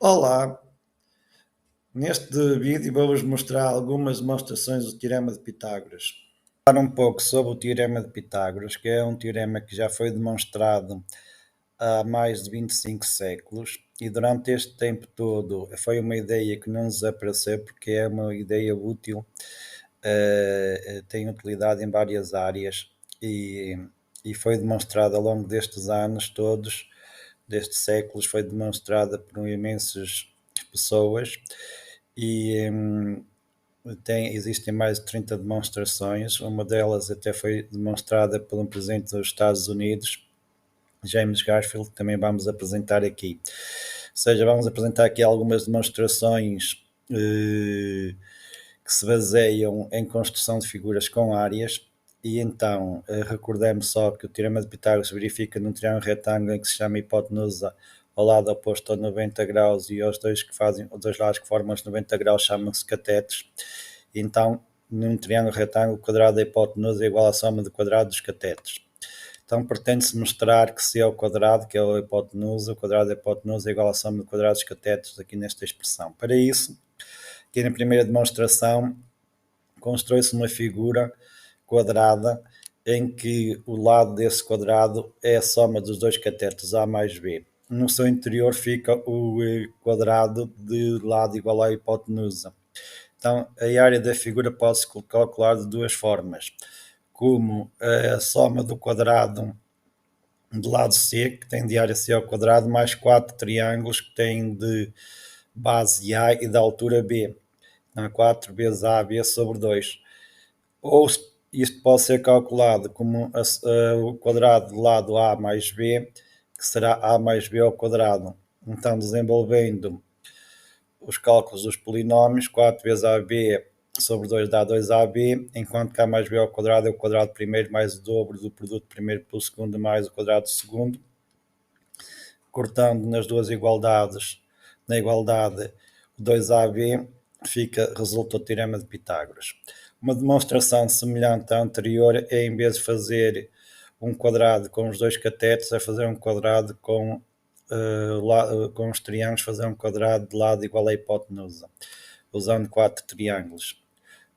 Olá, neste vídeo vou-vos mostrar algumas demonstrações do Teorema de Pitágoras. Falar um pouco sobre o Teorema de Pitágoras, que é um teorema que já foi demonstrado há mais de 25 séculos e durante este tempo todo foi uma ideia que não desapareceu porque é uma ideia útil, tem utilidade em várias áreas e, e foi demonstrada ao longo destes anos todos, destes séculos, foi demonstrada por imensas pessoas e existem mais de 30 demonstrações. Uma delas até foi demonstrada por um presidente dos Estados Unidos, James Garfield, que também vamos apresentar aqui. Ou seja, vamos apresentar aqui algumas demonstrações que se baseiam em construção de figuras com áreas. E então, recordemos só que o Teorema de Pitágoras se verifica num triângulo retângulo em que se chama hipotenusa ao lado oposto a 90 graus e aos dois que fazem, os dois lados que formam os 90 graus chamam-se catetos. Então, num triângulo retângulo, o quadrado da hipotenusa é igual à soma do quadrado dos catetos. Então, pretende-se mostrar que C ao quadrado, que é a hipotenusa, o quadrado da hipotenusa é igual à soma do quadrado dos catetos aqui nesta expressão. Para isso, aqui na primeira demonstração, constrói-se uma figura quadrada em que o lado desse quadrado é a soma dos dois catetos A mais B. No seu interior fica o quadrado de lado igual à hipotenusa. Então, a área da figura pode-se calcular de duas formas, como a soma do quadrado de lado C, que tem de área C ao quadrado, mais 4 triângulos que têm de base A e da altura B. Então, 4 vezes AB sobre 2. Ou isto pode ser calculado como o quadrado de lado A mais B, que será A mais B ao quadrado. Então, desenvolvendo os cálculos dos polinómios, 4 vezes AB sobre 2 dá 2AB, enquanto que A mais B ao quadrado é o quadrado primeiro mais o dobro do produto primeiro pelo segundo mais o quadrado do segundo. Cortando nas duas igualdades, na igualdade 2AB, resulta o Teorema de Pitágoras. Uma demonstração semelhante à anterior é, em vez de fazer um quadrado com os dois catetos, é fazer um quadrado com os triângulos, fazer um quadrado de lado igual à hipotenusa, usando 4 triângulos.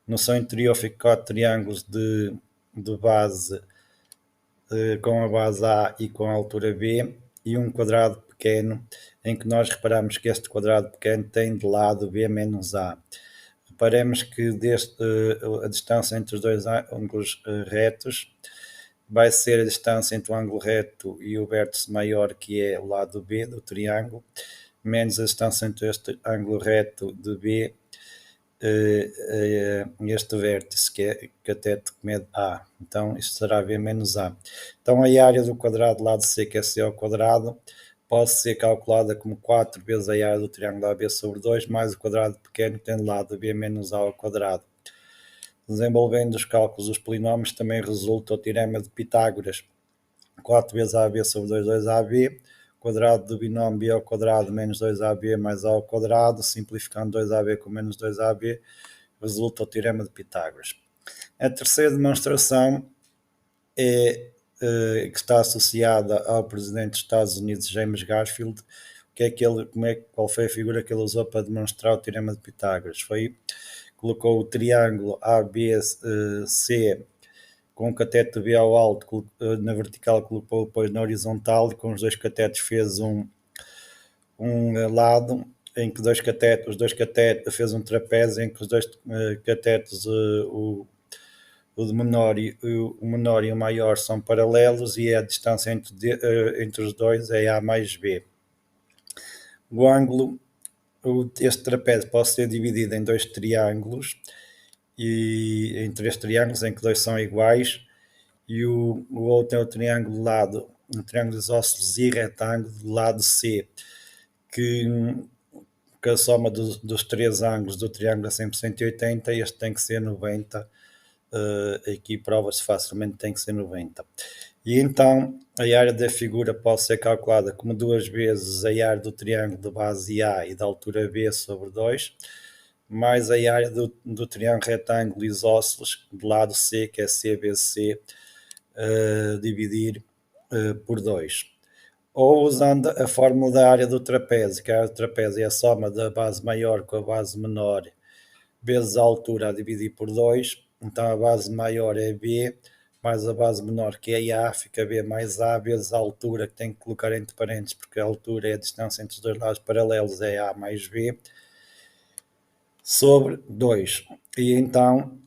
No seu interior fica 4 triângulos de base, com a base A e com a altura B, e um quadrado pequeno, em que nós reparamos que este quadrado pequeno tem de lado B menos A. Reparemos que a distância entre os dois ângulos retos vai ser a distância entre o ângulo reto e o vértice maior, que é o lado B do triângulo, menos a distância entre este ângulo reto de B este vértice, que é cateto que mede A. Então, isto será B menos A. Então, a área do quadrado do lado C, que é C ao quadrado, pode ser calculada como 4 vezes a área do triângulo AB sobre 2, mais o quadrado pequeno, que tem de lado B menos A ao quadrado. Desenvolvendo os cálculos dos polinómios, também resulta o Teorema de Pitágoras. 4 vezes AB sobre 2, 2AB, quadrado do binómio B ao quadrado menos 2AB mais A ao quadrado, simplificando 2AB com menos 2AB, resulta o Teorema de Pitágoras. A terceira demonstração é que está associada ao presidente dos Estados Unidos, James Garfield, qual foi a figura que ele usou para demonstrar o Teorema de Pitágoras. Colocou o triângulo ABC com o cateto B ao alto, na vertical colocou depois na horizontal, e com os dois catetos fez um lado em que os dois catetos fez um trapézio em que os dois catetos, o menor e o maior são paralelos, e a distância entre os dois é A mais B. O ângulo, este trapézio pode ser dividido em dois triângulos, e em três triângulos em que dois são iguais, e o outro é o triângulo de lado, um triângulo isósceles e retângulo do lado C, que a soma dos três ângulos do triângulo é sempre 180, e este tem que ser 90, aqui prova-se facilmente tem que ser 90. E então a área da figura pode ser calculada como duas vezes a área do triângulo de base A e da altura B sobre 2, mais a área do triângulo retângulo isósceles de lado C, que é C vezes C, dividir por 2. ou usando a fórmula da área do trapézio, que a área do trapézio é a soma da base maior com a base menor vezes a altura a dividir por 2. Então a base maior é B, mais a base menor que é A, fica B mais A, vezes a altura, que tem que colocar entre parênteses, porque a altura é a distância entre os dois lados paralelos, é A mais B, sobre 2. E então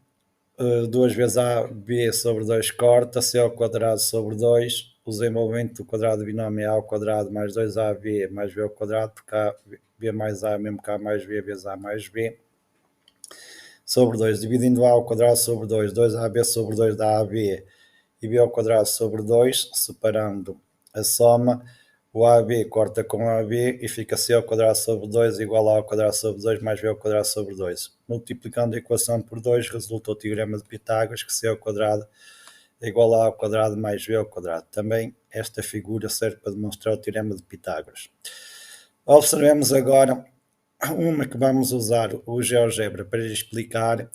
2 vezes AB sobre 2 corta, C ao quadrado sobre 2, o desenvolvimento do quadrado do binómio é A ao quadrado mais 2AB mais B ao quadrado, porque A, B mais A, mesmo que A mais B, vezes A mais B, sobre 2, dividindo A ao quadrado sobre 2, 2AB sobre 2 dá AB, e B ao quadrado sobre 2, separando a soma, o AB corta com AB e fica C ao quadrado sobre 2 igual a A ao quadrado sobre 2 mais B ao quadrado sobre 2. Multiplicando a equação por 2, resulta o teorema de Pitágoras, que C ao quadrado é igual a A ao quadrado mais B ao quadrado. Também esta figura serve para demonstrar o teorema de Pitágoras. Observemos agora uma que vamos usar o GeoGebra para explicar,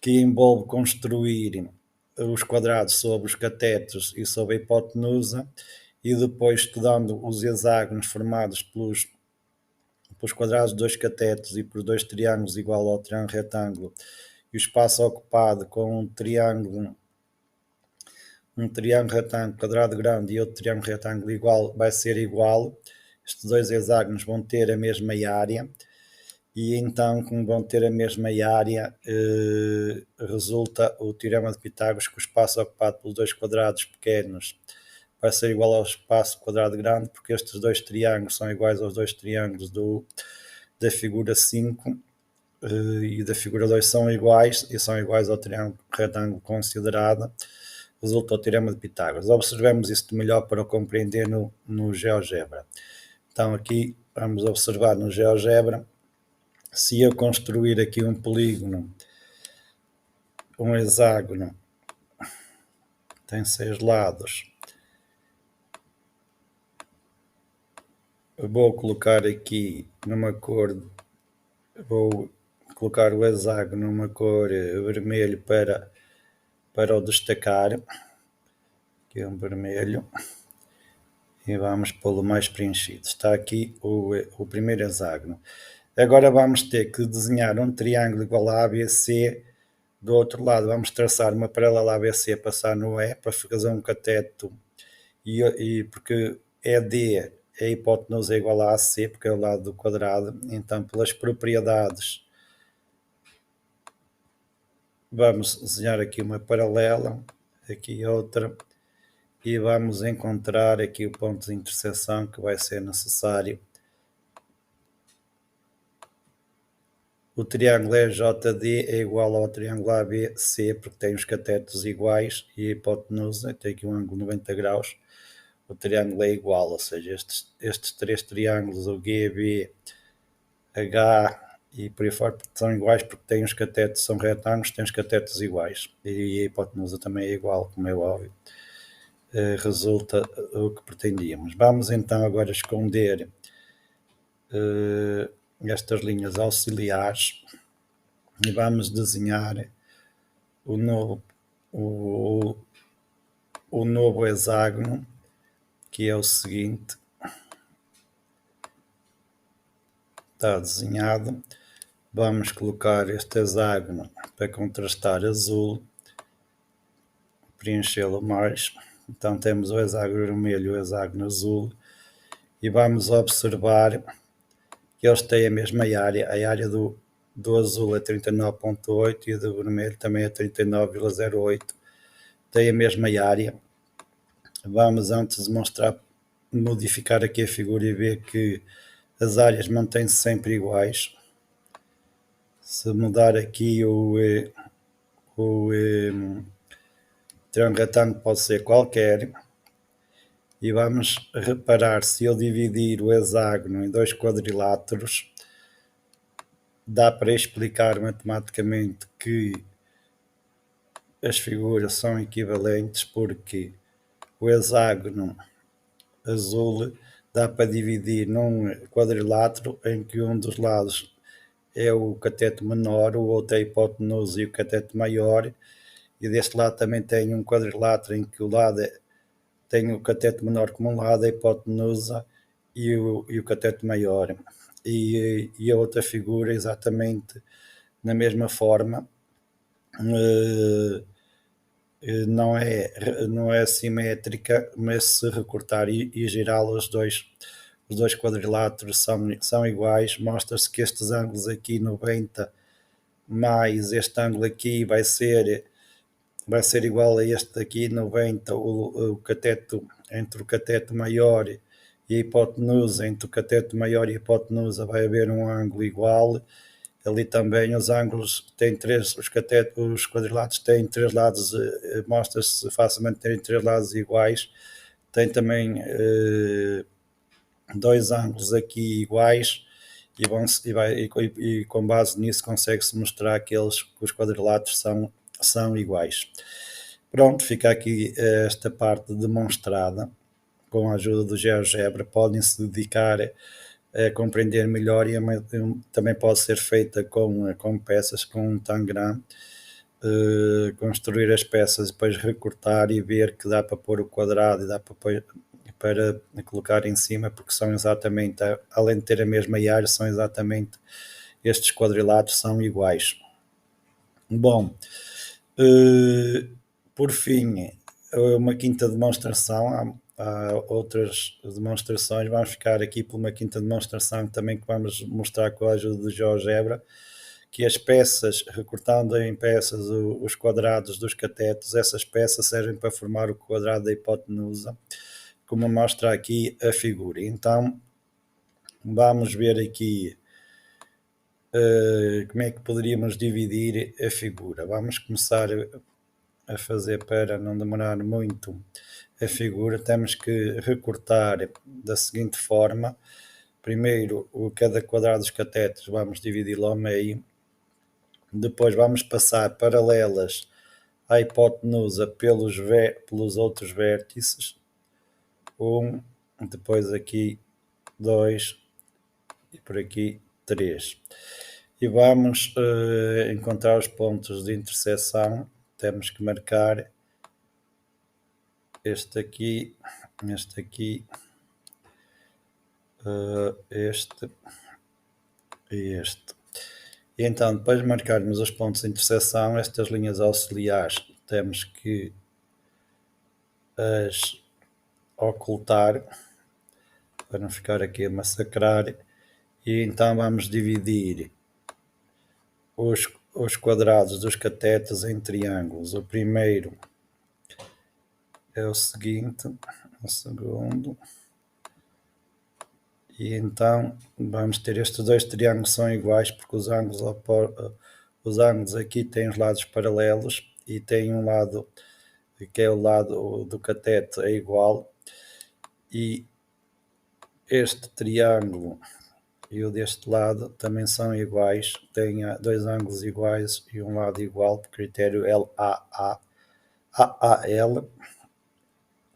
que envolve construir os quadrados sobre os catetos e sobre a hipotenusa, e depois estudando os hexágonos formados pelos quadrados de dois catetos e por dois triângulos igual ao triângulo retângulo, e o espaço ocupado com um triângulo retângulo quadrado grande e outro triângulo retângulo igual vai ser igual. Estes dois hexágonos vão ter a mesma área, e então, como vão ter a mesma área, resulta o teorema de Pitágoras, que o espaço ocupado pelos dois quadrados pequenos vai ser igual ao espaço quadrado grande, porque estes dois triângulos são iguais aos dois triângulos da figura 5, e da figura 2 são iguais, e são iguais ao triângulo retângulo considerado. Resulta o teorema de Pitágoras. Observemos isto melhor para compreender no GeoGebra. Então aqui vamos observar no GeoGebra. Se eu construir aqui um polígono, um hexágono, tem 6 lados, eu vou colocar aqui numa cor, vou colocar o hexágono numa cor vermelho para o destacar, aqui é um vermelho, e vamos pô-lo mais preenchido. Está aqui o primeiro hexágono. Agora vamos ter que desenhar um triângulo igual a ABC. Do outro lado vamos traçar uma paralela ABC, passar no E, para fazer um cateto, e porque ED é a hipotenusa é igual a AC, porque é o lado do quadrado. Então, pelas propriedades, vamos desenhar aqui uma paralela, aqui outra, e vamos encontrar aqui o ponto de interseção que vai ser necessário. O triângulo EJD é igual ao triângulo ABC, porque tem os catetos iguais, e a hipotenusa tem aqui um ângulo de 90 graus. O triângulo é igual, ou seja, estes três triângulos, o GB, H e por aí fora, são iguais porque têm os catetos, são retângulos, têm os catetos iguais, e a hipotenusa também é igual, como é óbvio. Resulta o que pretendíamos. Vamos então agora esconder estas linhas auxiliares e vamos desenhar o novo hexágono, que é o seguinte. Está desenhado. Vamos colocar este hexágono para contrastar azul, preenchê-lo mais. Então temos o hexágono vermelho e o hexágono azul, e vamos observar que eles têm a mesma área. A área do azul é 39,8 e a do vermelho também é 39,08. Tem a mesma área. Vamos, antes de modificar aqui a figura e ver que as áreas mantêm-se sempre iguais. Se mudar aqui o triângulo retângulo pode ser qualquer, e vamos reparar, se eu dividir o hexágono em dois quadriláteros, dá para explicar matematicamente que as figuras são equivalentes, porque o hexágono azul dá para dividir num quadrilátero em que um dos lados é o cateto menor, o outro é a hipotenusa e o cateto maior, e deste lado também tem um quadrilátero em que o lado tem o cateto menor como um lado, a hipotenusa e o cateto maior. E a outra figura exatamente na mesma forma, não é simétrica, mas se recortar e girar os dois quadriláteros são iguais. Mostra-se que estes ângulos aqui 90 mais este ângulo aqui vai ser igual a este aqui 90, o cateto entre o cateto maior e a hipotenusa, entre o cateto maior e a hipotenusa vai haver um ângulo igual. Ali também os ângulos têm os quadriláteros têm três lados, mostra-se facilmente terem três lados iguais. Tem também dois ângulos aqui iguais e com base nisso consegue-se mostrar que os quadriláteros são iguais. Pronto, fica aqui esta parte demonstrada com a ajuda do GeoGebra. Podem se dedicar a compreender melhor e também pode ser feita com peças, com um tangram, construir as peças, depois recortar e ver que dá para pôr o quadrado e dá para colocar em cima, porque são exatamente, além de ter a mesma área, são exatamente estes quadriláteros são iguais. Bom, por fim, uma quinta demonstração. Há outras demonstrações, vamos ficar aqui por uma quinta demonstração também que vamos mostrar com a ajuda do GeoGebra, que as peças, recortando em peças os quadrados dos catetos, essas peças servem para formar o quadrado da hipotenusa, como mostra aqui a figura. Então, vamos ver aqui como é que poderíamos dividir a figura. Vamos começar a fazer, para não demorar muito, a figura. Temos que recortar da seguinte forma: primeiro, cada quadrado dos catetos vamos dividi-lo ao meio, depois vamos passar paralelas à hipotenusa pelos outros vértices, depois aqui 2 e por aqui 3, e vamos encontrar os pontos de interseção. Temos que marcar este aqui, este e este. E então, depois de marcarmos os pontos de interseção, estas linhas auxiliares temos que as ocultar para não ficar aqui a massacrar. E então vamos dividir os quadrados dos catetos em triângulos. O primeiro é o seguinte, o segundo, e então vamos ter estes dois triângulos são iguais porque os ângulos aqui têm os lados paralelos e tem um lado que é o lado do cateto é igual, e este triângulo e o deste lado também são iguais, têm dois ângulos iguais e um lado igual, por critério AAL,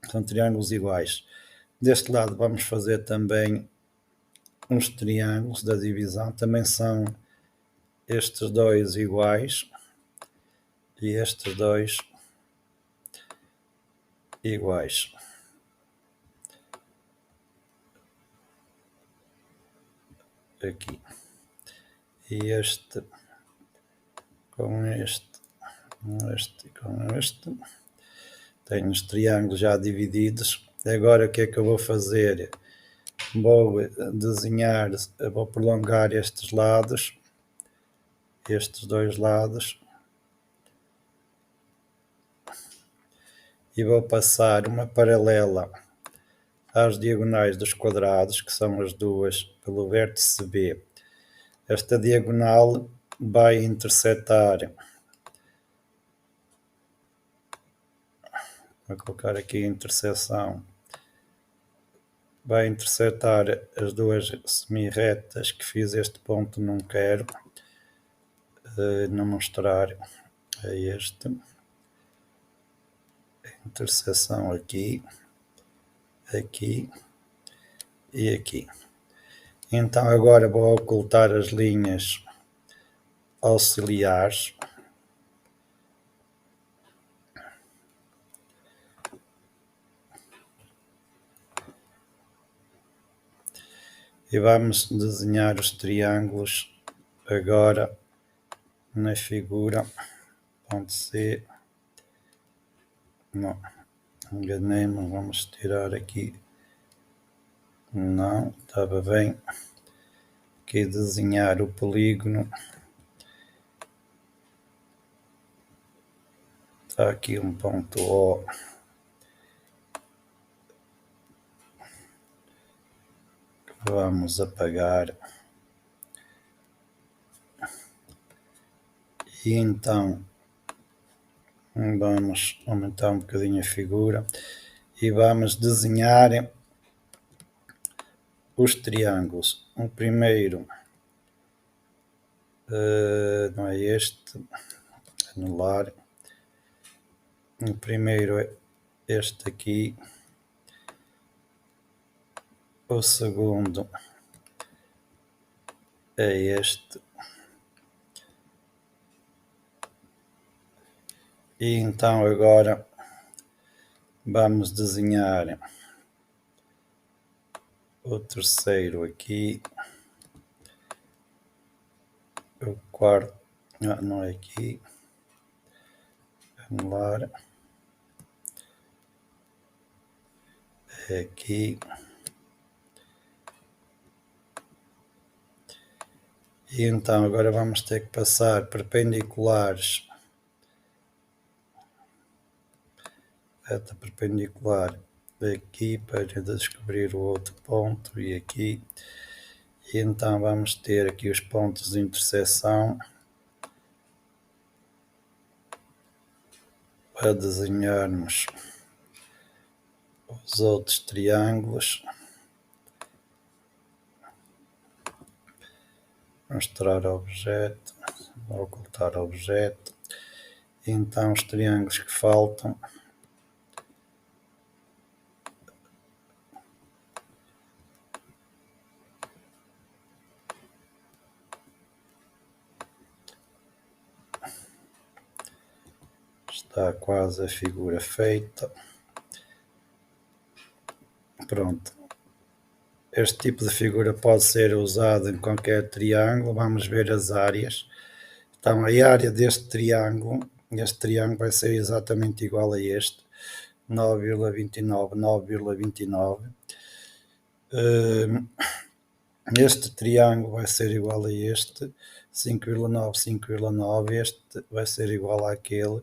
são triângulos iguais. Deste lado vamos fazer também uns triângulos da divisão, também são estes dois iguais e estes dois iguais. Aqui. E este com este, com este e com este. Tenho os triângulos já divididos. Agora o que é que eu vou fazer? Vou desenhar, vou prolongar estes lados, estes dois lados, e vou passar uma paralela às diagonais dos quadrados, que são as duas, pelo vértice B. Esta diagonal vai intersetar, vou colocar aqui a interseção, vai intersetar as duas semi-retas que fiz este ponto, não quero não mostrar, é este, a interseção aqui, aqui e aqui. Então agora vou ocultar as linhas auxiliares, E vamos desenhar os triângulos agora na figura. Ponto C. Não, enganei-me, vamos tirar aqui. Não, estava bem. Aqui desenhar o polígono. Está aqui um ponto O. Vamos apagar. E então vamos aumentar um bocadinho a figura e vamos desenhar os triângulos. O primeiro não é este, anular. O primeiro é este aqui. O segundo é este. E então agora vamos desenhar o terceiro aqui. O quarto, não é aqui. Anular. É aqui. E então agora vamos ter que passar perpendiculares. Reta perpendicular aqui para descobrir o outro ponto e aqui. E então vamos ter aqui os pontos de interseção para desenharmos os outros triângulos. Mostrar objeto, ocultar objeto. E então os triângulos que faltam. Está quase a figura feita. Pronto. Este tipo de figura pode ser usado em qualquer triângulo. Vamos ver as áreas. Então, a área deste triângulo, este triângulo vai ser exatamente igual a este, 9,29, 9,29. Este triângulo vai ser igual a este, 5,9, 5,9. Este vai ser igual àquele,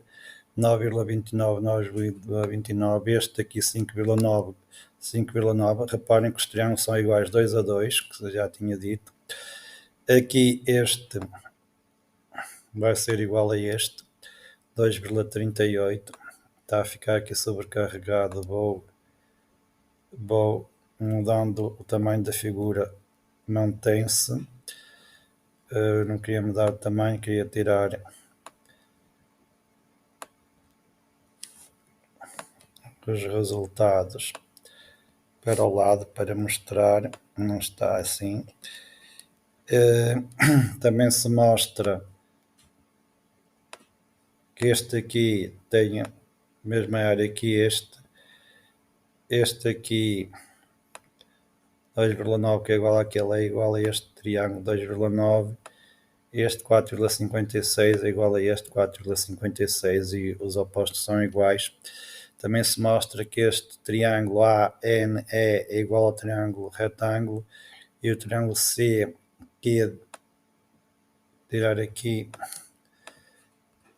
9,29, 9,29. Este aqui, 5,9, 5,9. Reparem que os triângulos são iguais 2 a 2, que eu já tinha dito. Aqui este vai ser igual a este, 2,38. Está a ficar aqui sobrecarregado. Vou mudando o tamanho da figura, mantém-se. Não queria mudar o tamanho, queria tirar os resultados para o lado para mostrar. Não está assim. Também se mostra que este aqui tem a mesma área que este aqui 2,9, que é igual àquele, é igual a este triângulo 2,9. Este 4,56 é igual a este 4,56 e os opostos são iguais. Também se mostra que este triângulo ANE é igual ao triângulo retângulo e o triângulo C, que é tirar aqui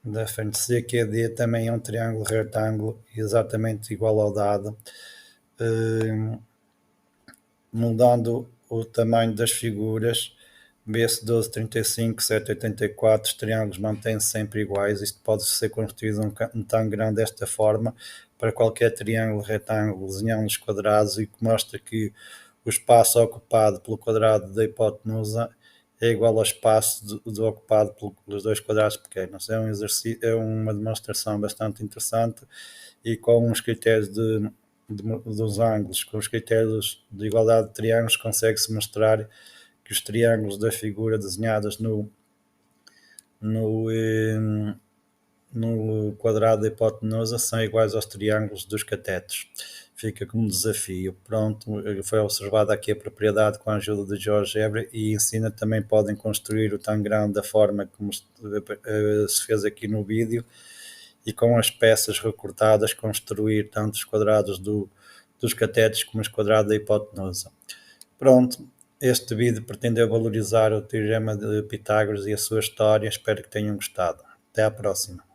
da frente C, que é D, também é um triângulo retângulo exatamente igual ao dado. Mudando o tamanho das figuras, vê-se 12, 35, 7, 84, os triângulos mantêm-se sempre iguais. Isto pode ser construído um tão grande desta forma para qualquer triângulo retângulo, desenhamos quadrados e que mostra que o espaço ocupado pelo quadrado da hipotenusa é igual ao espaço ocupado pelos dois quadrados pequenos. É um exercício, é uma demonstração bastante interessante e com os critérios dos ângulos, com os critérios de igualdade de triângulos, consegue-se mostrar que os triângulos da figura desenhados no quadrado da hipotenusa são iguais aos triângulos dos catetos. fica como desafio. Pronto, foi observada aqui a propriedade com a ajuda de George Every e ensina também podem construir o tangram da forma como se fez aqui no vídeo e com as peças recortadas construir tanto os quadrados dos catetos como os quadrados da hipotenusa. Pronto, este vídeo pretendeu valorizar o teorema de Pitágoras e a sua história. Espero que tenham gostado. Até à próxima.